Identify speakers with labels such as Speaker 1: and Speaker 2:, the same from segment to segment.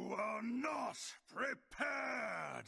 Speaker 1: You are not prepared!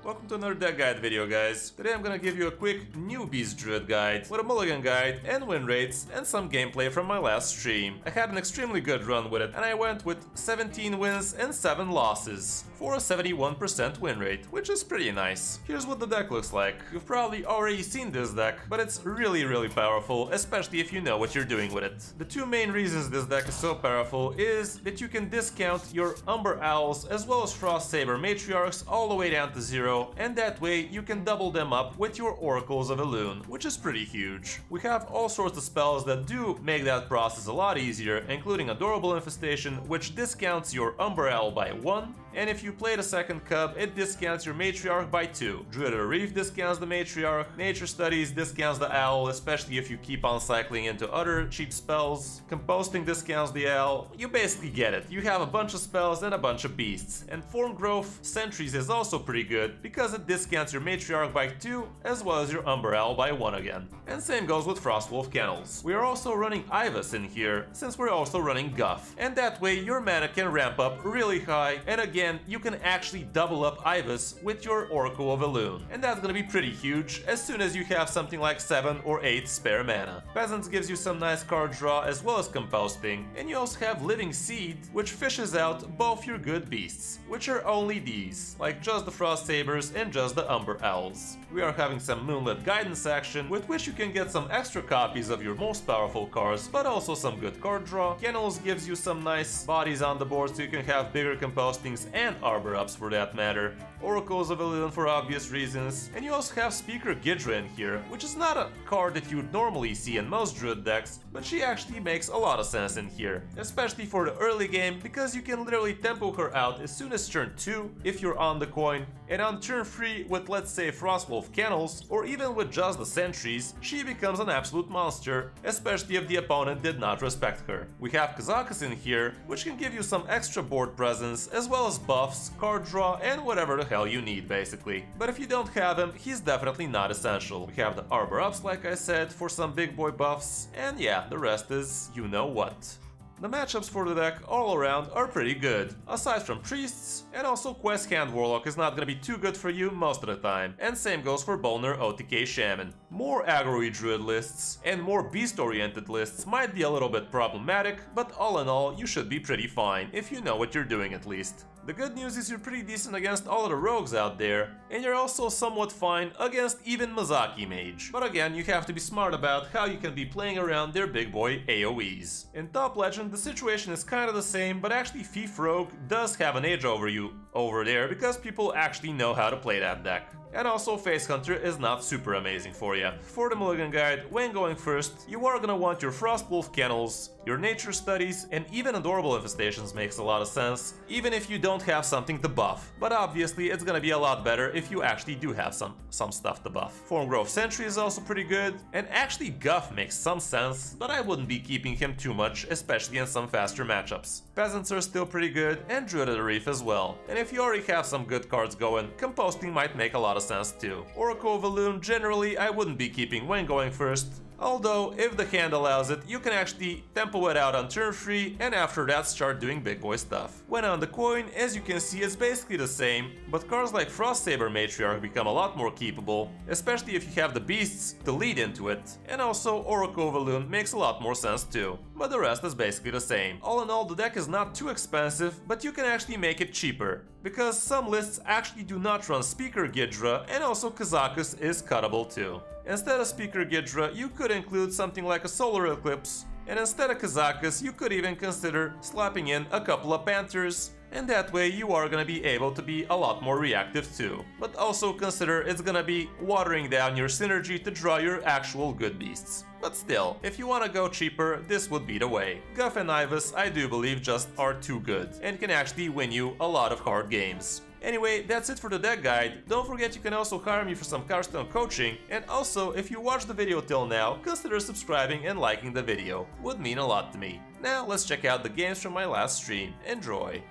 Speaker 2: Welcome to another deck guide video, guys. Today I'm gonna give you a quick new Beast Druid guide with a mulligan guide and win rates and some gameplay from my last stream. I had an extremely good run with it and I went with 17 wins and 7 losses for a 71% win rate, which is pretty nice. Here's what the deck looks like. You've probably already seen this deck, but it's really powerful, especially if you know what you're doing with it. The two main reasons this deck is so powerful is that you can discount your Umber Owls as well as Frost Saber Matriarchs all the way down to 0, and that way you can double them up with your Oracles of Elune, which is pretty huge. We have all sorts of spells that do make that process a lot easier, including Adorable Infestation, which discounts your Umber Owl by 1, and if you play the second cub, it discounts your Matriarch by 2. Druid of the Reef discounts the Matriarch, Nature Studies discounts the Owl, especially if you keep on cycling into other cheap spells, Composting discounts the Owl. You basically get it. You have a bunch of spells and a bunch of beasts. And Form Growth Sentries is also pretty good, because it discounts your Matriarch by 2, as well as your Umber Owl by 1 again. And same goes with Frostwolf Kennels. We are also running Ivus in here, since we're also running Guff. And that way your mana can ramp up really high, and again, you can actually double up Ivus with your Oracle of Elune. And that's gonna be pretty huge as soon as you have something like 7 or 8 spare mana. Peasants gives you some nice card draw as well as Composting, and you also have Living Seed, which fishes out both your good beasts, which are only these, like just the Frost Sabers and just the Umber Owls. We are having some Moonlit Guidance action, with which you can get some extra copies of your most powerful cards, but also some good card draw. Kennels gives you some nice bodies on the board so you can have bigger Compostings and Arbor Ups for that matter. Oracles of Elune for obvious reasons, and you also have Speaker Gidra in here, which is not a card that you would normally see in most Druid decks, but she actually makes a lot of sense in here, especially for the early game, because you can literally tempo her out as soon as turn 2 if you're on the coin, and on turn 3 with, let's say, Frostwolf Kennels, or even with just the Sentries, she becomes an absolute monster, especially if the opponent did not respect her. We have Kazakus in here, which can give you some extra board presence, as well as buffs, card draw, and whatever the hell you need, basically. But if you don't have him, he's definitely not essential. We have the Arbor Ups, like I said, for some big boy buffs, and yeah, the rest is you know what. The matchups for the deck all around are pretty good, aside from Priests, and also Quest Hand Warlock is not gonna be too good for you most of the time, and same goes for Boner OTK Shaman. More aggro-y Druid lists and more beast-oriented lists might be a little bit problematic, but all in all, you should be pretty fine, if you know what you're doing at least. The good news is you're pretty decent against all of the rogues out there, and you're also somewhat fine against even Mazaki Mage. But again, you have to be smart about how you can be playing around their big boy AoEs. In Top Legend, the situation is kind of the same, but actually Thief Rogue does have an edge over you over there, because people actually know how to play that deck. And also Face Hunter is not super amazing for you. For the Mulligan Guide, when going first, you are gonna want your Frostwolf Kennels, your Nature Studies, and even Adorable Infestations makes a lot of sense, even if you don't have something to buff. But obviously it's gonna be a lot better if you actually do have some stuff to buff. Form Growth Sentry is also pretty good, and actually Guff makes some sense, but I wouldn't be keeping him too much, especially in some faster matchups. Peasants are still pretty good, and Druid of the Reef as well. And if you already have some good cards going, Composting might make a lot of sense too. Oracle of Elune generally I wouldn't be keeping when going first, although if the hand allows it, you can actually tempo it out on turn 3 and after that start doing big boy stuff. When on the coin, as you can see, it's basically the same, but cards like Frost Saber Matriarch become a lot more keepable, especially if you have the beasts to lead into it, and also Oracle of Elune makes a lot more sense too. But the rest is basically the same. All in all, the deck is not too expensive, but you can actually make it cheaper, because some lists actually do not run Speaker Gidra, and also Kazakus is cuttable too. Instead of Speaker Gidra, you could include something like a Solar Eclipse, and instead of Kazakus, you could even consider slapping in a couple of Panthers, and that way you are gonna be able to be a lot more reactive too. But also consider it's gonna be watering down your synergy to draw your actual good beasts. But still, if you wanna go cheaper, this would be the way. Guff and Ivus, I do believe, just are too good, and can actually win you a lot of hard games. Anyway, that's it for the deck guide. Don't forget you can also hire me for some Hearthstone coaching, and also, if you watched the video till now, consider subscribing and liking the video. Would mean a lot to me. Now let's check out the games from my last stream. Enjoy!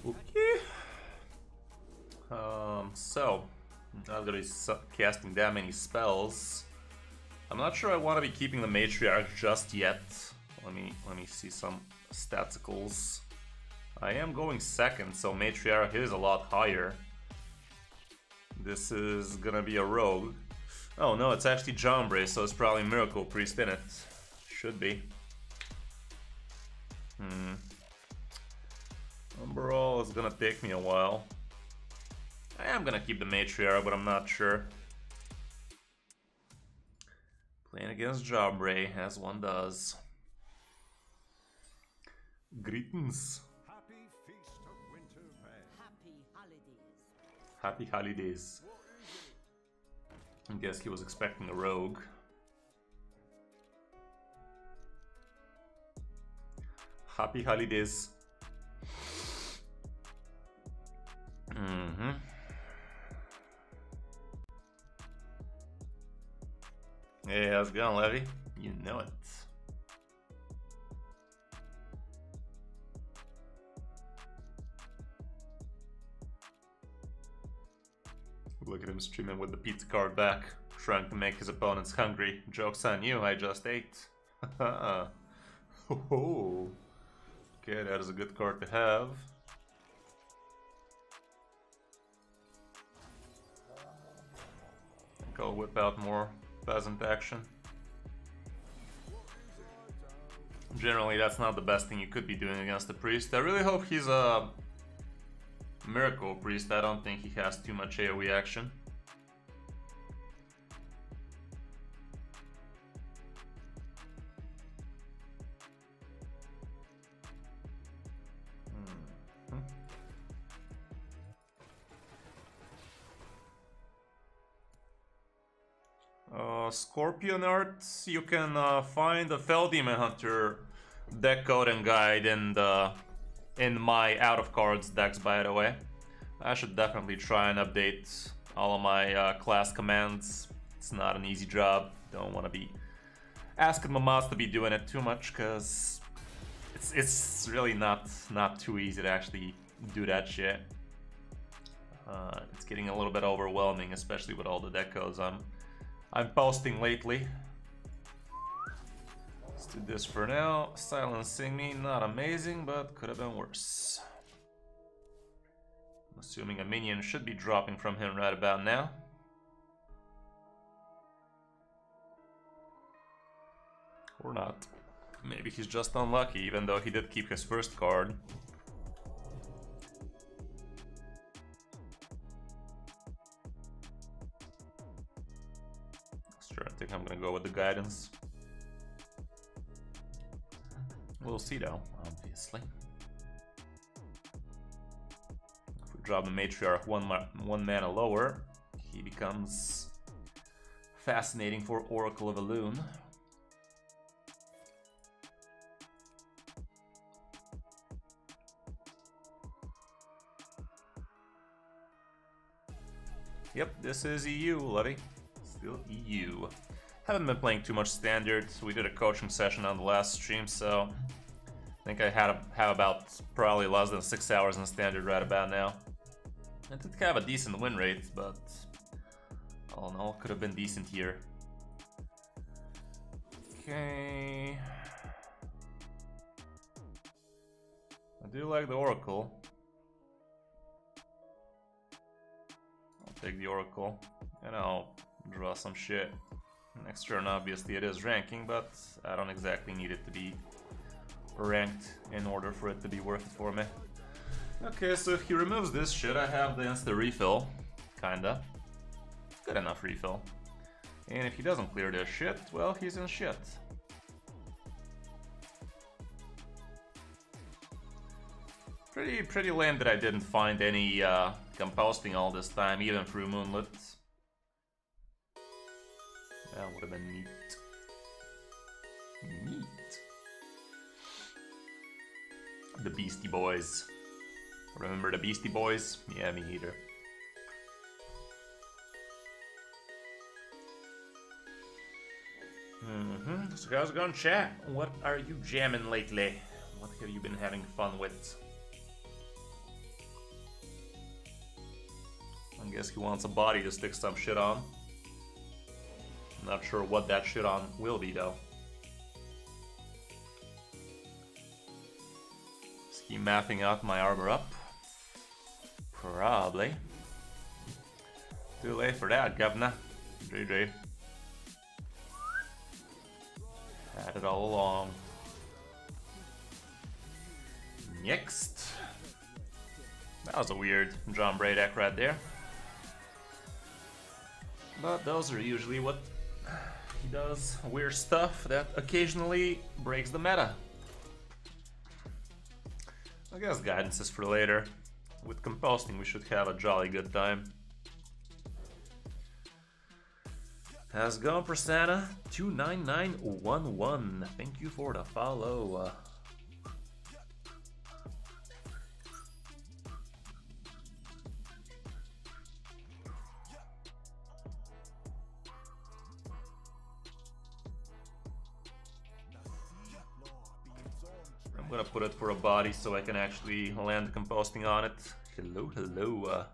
Speaker 2: Okay. So, I'm not gonna be casting that many spells. I'm not sure I want to be keeping the Matriarch just yet. Let me see some staticals. I am going second, so Matriarch is a lot higher. This is gonna be a rogue. Oh no, it's actually Jombre, so it's probably Miracle Priest in it. Should be. Overall, it's gonna take me a while. I am gonna keep the Matriarch, but I'm not sure. Playing against Jombre, as one does. Greetings.
Speaker 1: Happy Feast of Winter Pale.
Speaker 3: Happy holidays.
Speaker 2: Happy holidays. I guess he was expecting a rogue. Happy holidays. Hey, how's it going, Levy? You know it. Look at him streaming with the pizza card back, trying to make his opponents hungry. Joke's on you, I just ate. Oh. Okay, that is a good card to have. I think I'll whip out more peasant action. Generally, that's not the best thing you could be doing against the priest. I really hope he's a Miracle Priest. I don't think he has too much AoE action. Scorpion art, you can find a Fell Demon Hunter deck code and guide in my out of cards decks, by the way. I should definitely try and update all of my class commands. It's not an easy job. Don't want to be asking my mods to be doing it too much, because it's really not too easy to actually do that shit. It's getting a little bit overwhelming, especially with all the deck codes I'm posting lately. Let's do this for now. Silencing me, not amazing, but could have been worse. I'm assuming a minion should be dropping from him right about now. Or not. Maybe he's just unlucky, even though he did keep his first card. Sure, I think I'm gonna go with the guidance. We'll see though, obviously. If we drop the Matriarch one mana lower, he becomes fascinating for Oracle of Elune. Yep, this is EU, Levy. Still EU. Haven't been playing too much Standard. We did a coaching session on the last stream, so I think I have about probably less than 6 hours in Standard right about now. I did have a decent win rate, but all in all, could have been decent here. Okay. I do like the Oracle. I'll take the Oracle, and I'll draw some shit. Next turn, obviously, it is ranking, but I don't exactly need it to be ranked in order for it to be worth it for me. Okay, so if he removes this shit, I have the insta refill. Kinda. Good enough refill. And if he doesn't clear this shit, well, he's in shit. Pretty lame that I didn't find any composting all this time, even through Moonlit. That would have been neat. Neat. The Beastie Boys. Remember the Beastie Boys? Yeah, me either. So how's it going, chat? What are you jamming lately? What have you been having fun with? I guess he wants a body to stick some shit on. Not sure what that shit on will be though. Is he mapping out my armor up? Probably. Too late for that, governor. GG. Had it all along. Next. That was a weird John Bray deck right there. But those are usually what he does. Weird stuff that occasionally breaks the meta. I guess guidance is for later. With composting we should have a jolly good time. How's it going, Persona? 29911. Thank you for the follow. I'm gonna put it for a body so I can actually land composting on it. Hello, hello.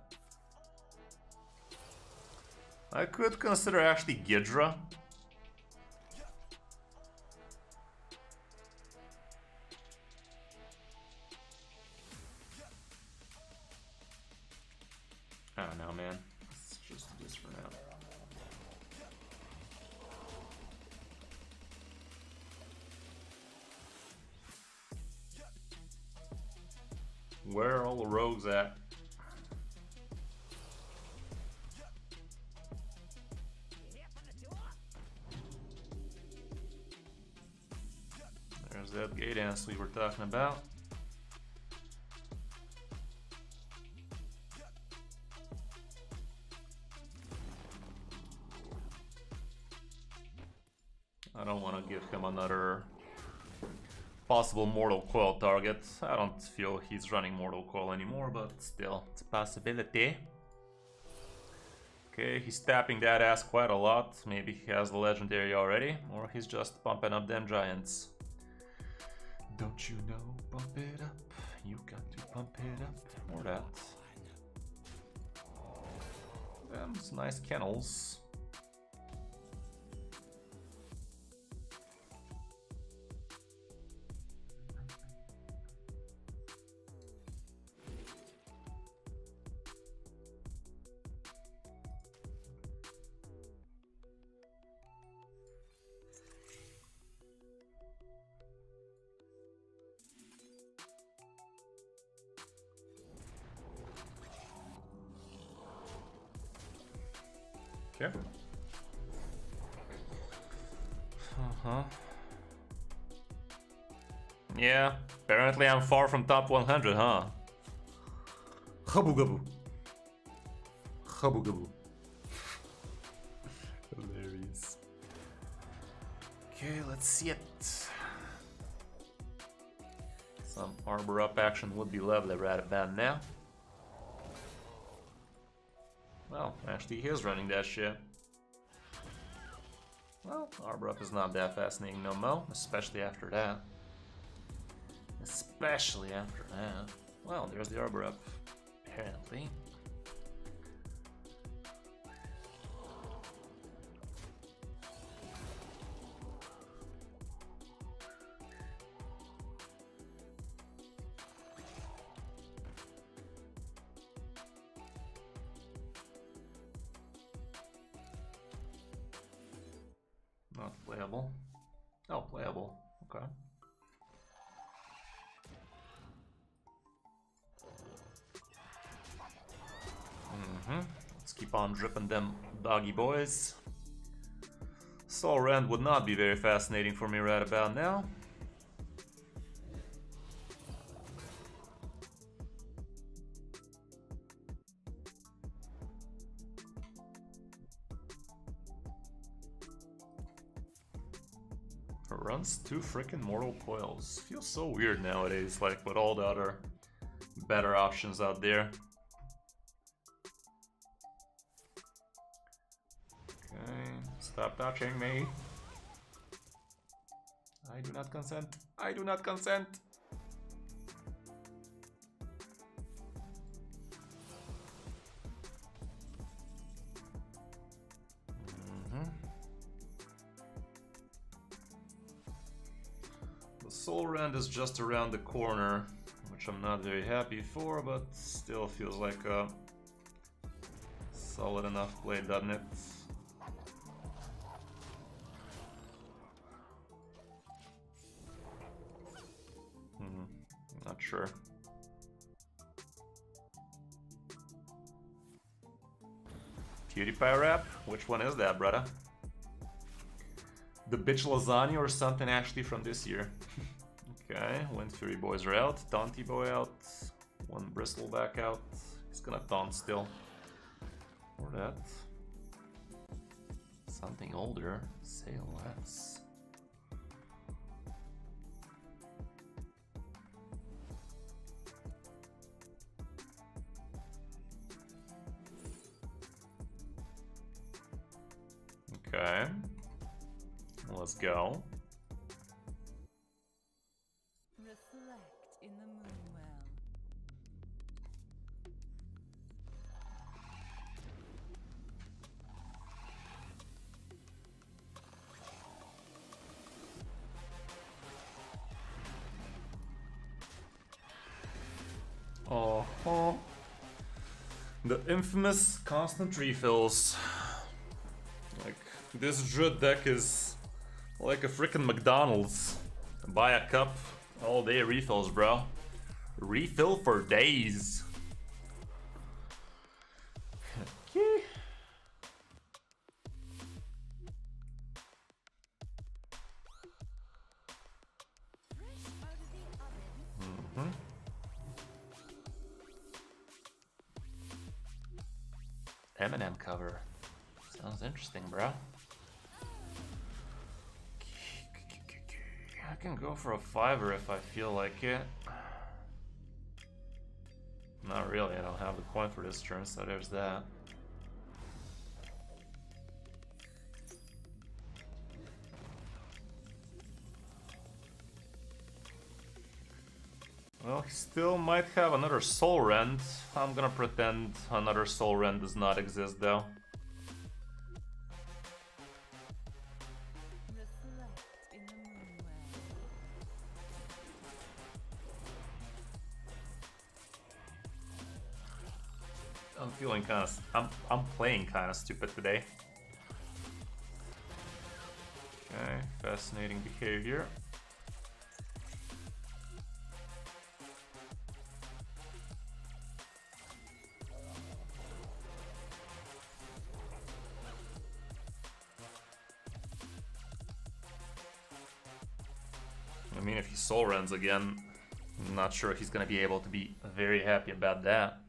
Speaker 2: I could consider actually Gidra. I don't know, man. Let's just do this for now. Where are all the rogues at? There's that gate dance we were talking about. I don't want to give him another possible Mortal Coil target. I don't feel he's running Mortal Coil anymore, but still, it's a possibility. Okay, he's tapping that ass quite a lot. Maybe he has the legendary already, or he's just pumping up them giants. Don't you know, bump it up. You got to pump it up. Or that. Them's nice kennels. Okay. Yeah, apparently I'm far from top 100, huh? Habu-gabu. Habu-gabu. Hilarious. Okay, let's see it. Some arbor up action would be lovely right about now. Well, actually he is running that shit. Well, arbor up is not that fascinating no more, especially after that. Especially after that. Well, there's the arbor up, apparently. Not playable. Oh, playable. Okay. Let's keep on dripping them doggy boys. Soul Rend would not be very fascinating for me right about now. Runs 2 freaking Mortal Coils. Feels so weird nowadays, like with all the other better options out there. Okay, stop touching me. I do not consent. I do not consent. Soul Rend is just around the corner, which I'm not very happy for, but still feels like a solid enough play, doesn't it? Not sure. PewDiePie rap? Which one is that, brother? The bitch lasagna or something actually from this year. Okay, Wind Fury boys are out, Taunty boy out, one Bristle back out. He's gonna taunt still. Or that. Something older, say less. Okay, let's go.
Speaker 3: Reflect in the moonwell.
Speaker 2: Oh, the infamous constant refills. Like, this Druid deck is like a freaking McDonald's. Buy a cup, all day refills, bro. Refill for days. Okay. Eminem cover. Sounds interesting, bro. I can go for a 5er if I feel like it. Not really, I don't have the coin for this turn, so there's that. Well, he still might have another Soul Rend. I'm gonna pretend another Soul Rend does not exist though. I'm feeling kind of, I'm playing kind of stupid today. Okay, fascinating behavior. I mean, if he Soul Rends again, I'm not sure he's gonna be able to be very happy about that.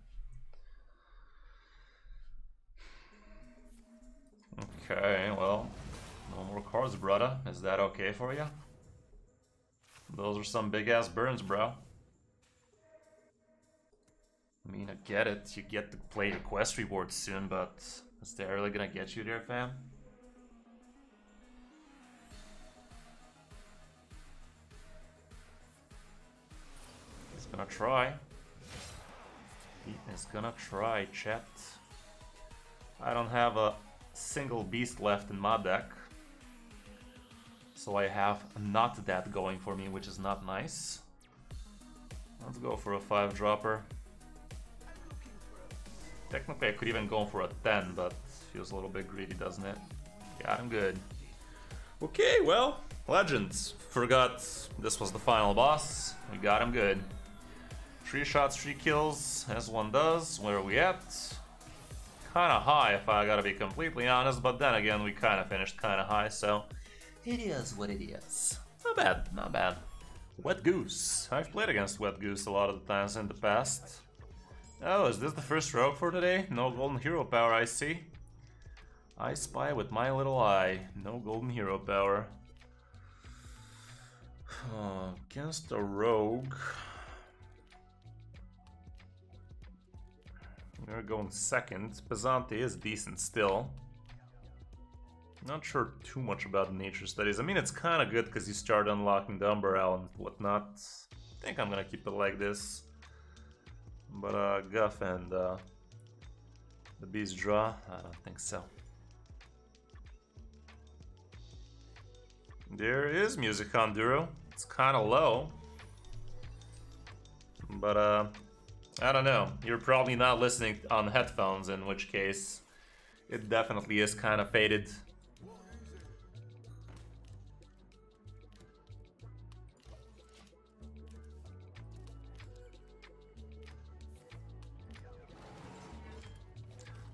Speaker 2: Okay, well, no more cards, brother. Is that okay for you? Those are some big-ass burns, bro. I mean, I get it. You get to play your quest rewards soon, but is that really gonna get you there, fam? He's gonna try. He is gonna try, chat. I don't have a single beast left in my deck, so I have not that going for me, which is not nice. Let's go for a 5-dropper. Technically I could even go for a 10, but feels a little bit greedy, doesn't it? Got him good. Okay, well, Legends. Forgot this was the final boss. We got him good. 3 shots, 3 kills, as one does. Where are we at? Kinda high, if I gotta be completely honest, but then again, we kinda finished kinda high, so it is what it is. Not bad, not bad. Wet Goose. I've played against Wet Goose a lot of the times in the past. Oh, is this the first rogue for today? No golden hero power, I see. I spy with my little eye. No golden hero power. Against a rogue. We're going second. Pesante is decent still. Not sure too much about nature studies. I mean, it's kind of good because you start unlocking the Umbrella and whatnot. I think I'm gonna keep it like this. But Guff and the Beast draw, I don't think so. There is music on Duro. It's kind of low. but I don't know. You're probably not listening on headphones, in which case it definitely is kind of faded.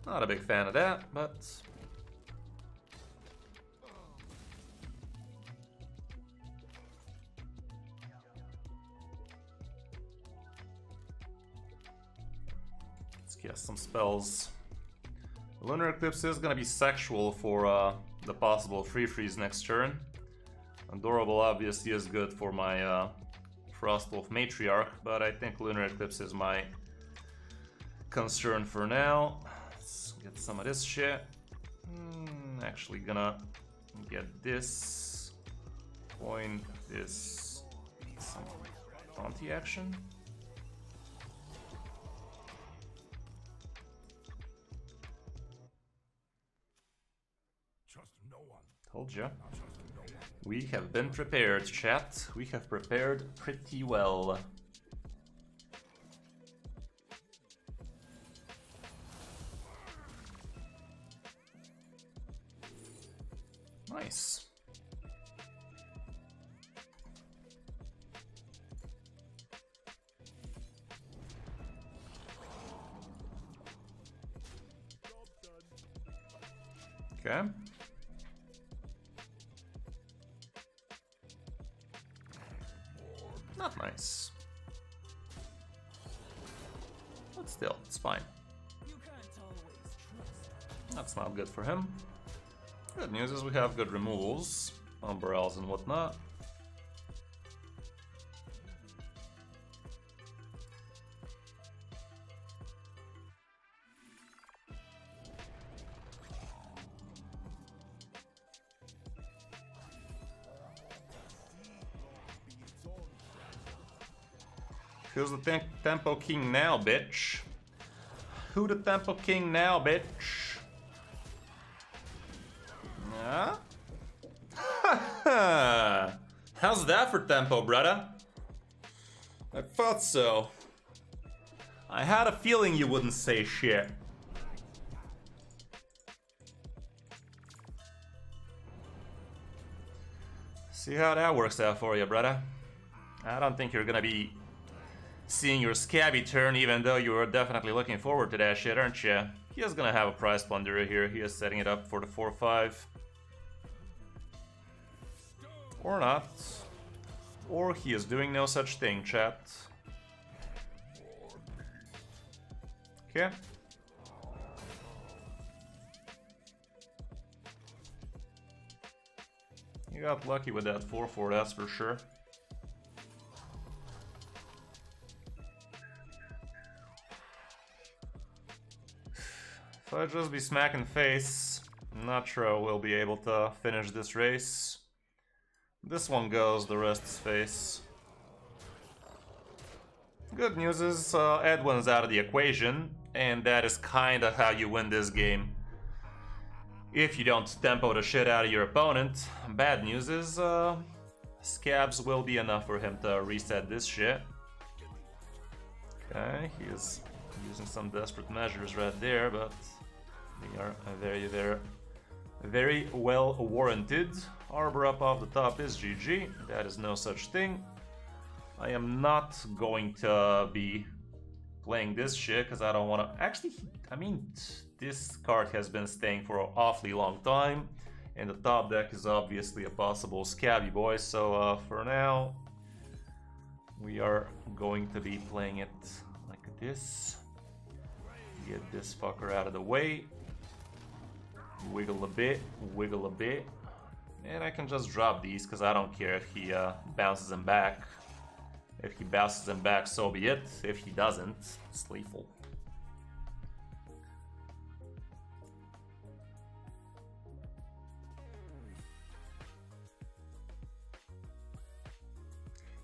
Speaker 2: Not a big fan of that, but let's cast some spells. Lunar Eclipse is gonna be sexual for the possible free freeze next turn. Adorable obviously is good for my Frostwolf Matriarch, but I think Lunar Eclipse is my concern for now. Let's get some of this shit. Actually gonna get this, point this, some bounty action. Told ya. We have been prepared, chat. We have prepared pretty well. Nice. Okay. Not nice. But still, it's fine. That's not good for him. Good news is we have good removals, umbrellas and whatnot. Who's the Tempo King now, bitch? Who the Tempo King now, bitch? Yeah? How's that for tempo, brother? I thought so. I had a feeling you wouldn't say shit. See how that works out for you, brother. I don't think you're gonna be seeing your scabby turn, even though you were definitely looking forward to that shit, aren't you? He is gonna have a prize plunderer here. He is setting it up for the 4-5. Or not. Or he is doing no such thing, chat. Okay. You got lucky with that 4-4, that's for sure. If I just be smacking face, I'm not sure I will be able to finish this race. This one goes, the rest is face. Good news is Edwin's out of the equation, and that is kinda how you win this game. If you don't tempo the shit out of your opponent. Bad news is scabs will be enough for him to reset this shit. Okay, he is using some desperate measures right there, but they are very well warranted. Arbor up off the top is GG. That is no such thing. I am not going to be playing this shit because I don't want to. Actually, I mean, this card has been staying for an awfully long time, and the top deck is obviously a possible scabby boy. So for now, we are going to be playing it like this. Get this fucker out of the way. Wiggle a bit, and I can just drop these because I don't care if he bounces them back. If he bounces them back, so be it. If he doesn't, it's lethal.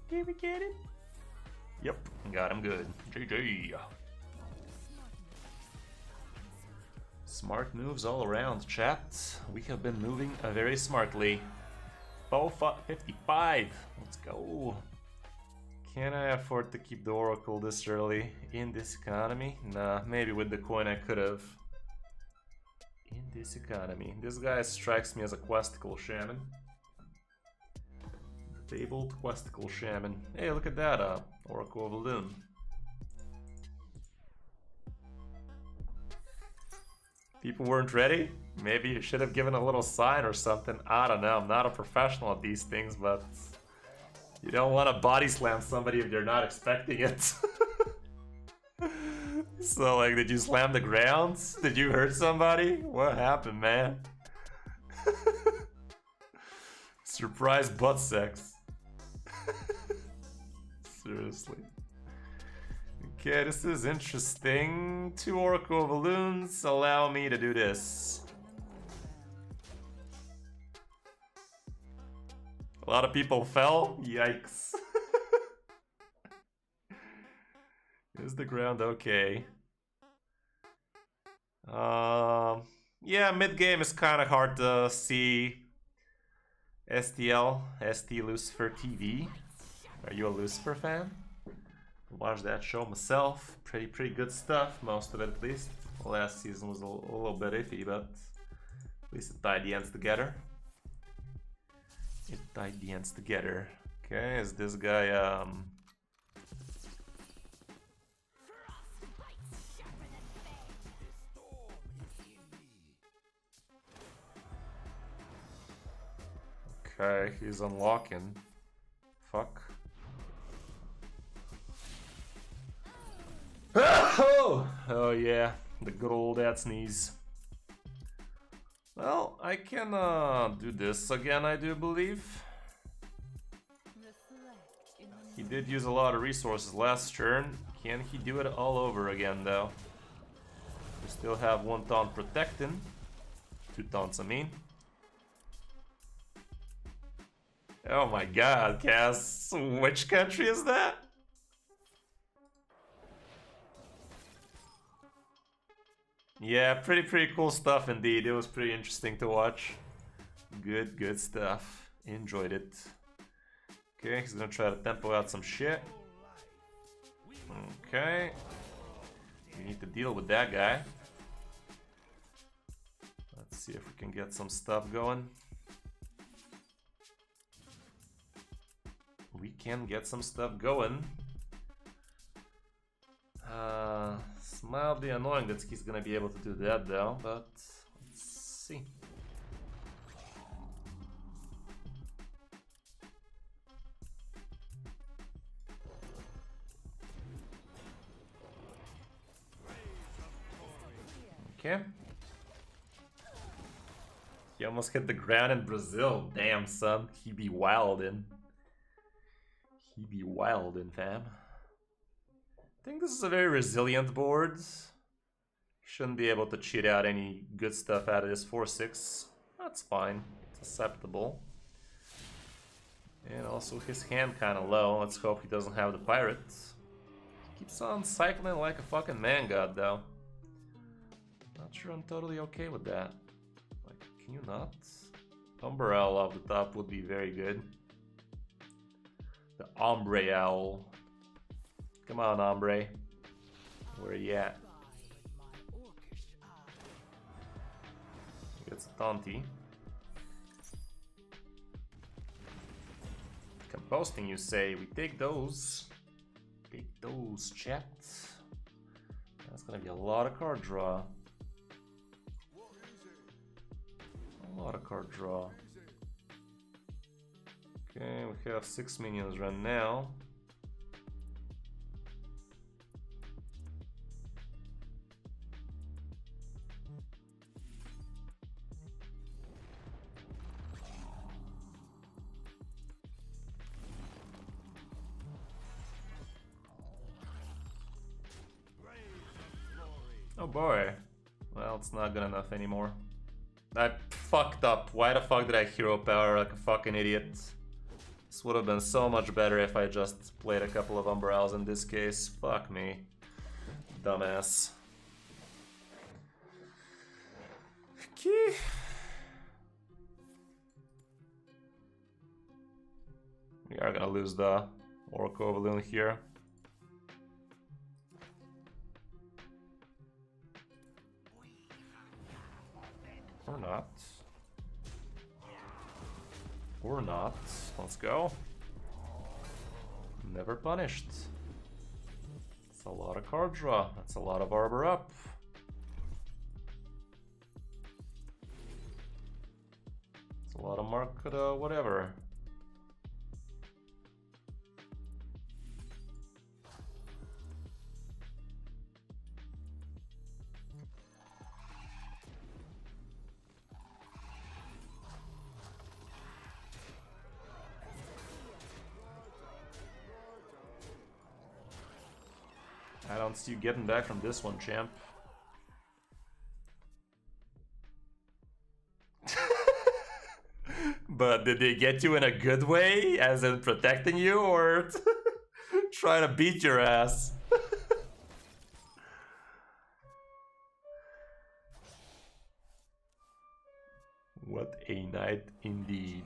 Speaker 2: Did we get it? Yep, got him good. GG. Smart moves all around, chat. We have been moving very smartly. 55. Let's go. Can I afford to keep the Oracle this early in this economy? Nah, maybe with the coin I could have. In this economy. This guy strikes me as a questical shaman. Fabled questical shaman. Hey, look at that, Oracle of Loon. People weren't ready? Maybe you should have given a little sign or something. I don't know, I'm not a professional at these things, but you don't want to body slam somebody if they're not expecting it. So, like, did you slam the ground? Did you hurt somebody? What happened, man? Surprise butt sex. Seriously. Okay, this is interesting. 2 Oracle Balloons allow me to do this. A lot of people fell? Yikes. Is the ground okay? Yeah, mid-game is kind of hard to see. STL, ST Lucifer TV. Are you a Lucifer fan? Watched that show myself. Pretty good stuff, most of it at least. Last season was a little bit iffy, but at least it tied the ends together. It tied the ends together. Okay, is this guy okay, he's unlocking. Fuck. Oh yeah, the good old ad sneeze. Well, I can do this again, I do believe. He did use a lot of resources last turn. Can he do it all over again though? We still have 1 taunt protecting. 2 taunts, I mean. Oh my god, Cass. Which country is that? Yeah, pretty cool stuff indeed. It was pretty interesting to watch. Good stuff. Enjoyed it. Okay, he's gonna try to tempo out some shit. Okay. We need to deal with that guy. Let's see if we can get some stuff going. We can get some stuff going. It's mildly annoying that he's gonna be able to do that though, but let's see. Okay. He almost hit the ground in Brazil. Damn, son. He be wildin'. He be wildin', fam. I think this is a very resilient board. Shouldn't be able to cheat out any good stuff out of this 4-6. That's fine. It's acceptable. And also his hand kind of low. Let's hope he doesn't have the pirate. He keeps on cycling like a fucking man god though. Not sure I'm totally okay with that. Like, can you not? Umbrella off the top would be very good. The Ombre Owl. Come on, Ombre. Where are you at? He gets a Taunty. Composting, you say? We take those. Take those, chat. That's gonna be a lot of card draw. A lot of card draw. Okay, we have 6 minions right now. Oh boy. Well, it's not good enough anymore. I fucked up. Why the fuck did I hero power like a fucking idiot? This would have been so much better if I just played a couple of umbrellas in this case. Fuck me. Dumbass. Okay. We are gonna lose the More Covalin here. Or not. Or not. Let's go. Never punished. That's a lot of card draw. That's a lot of arbor up. It's a lot of market whatever. I don't see you getting back from this one, champ. But did they get you in a good way, as in protecting you, or trying to beat your ass? What a night indeed.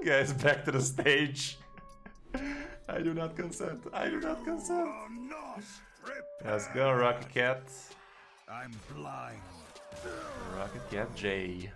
Speaker 2: Guys, back to the stage. I do not consent. I do not consent. Let's go, Rocket Cat.
Speaker 1: I'm blind.
Speaker 2: Rocket Cat J.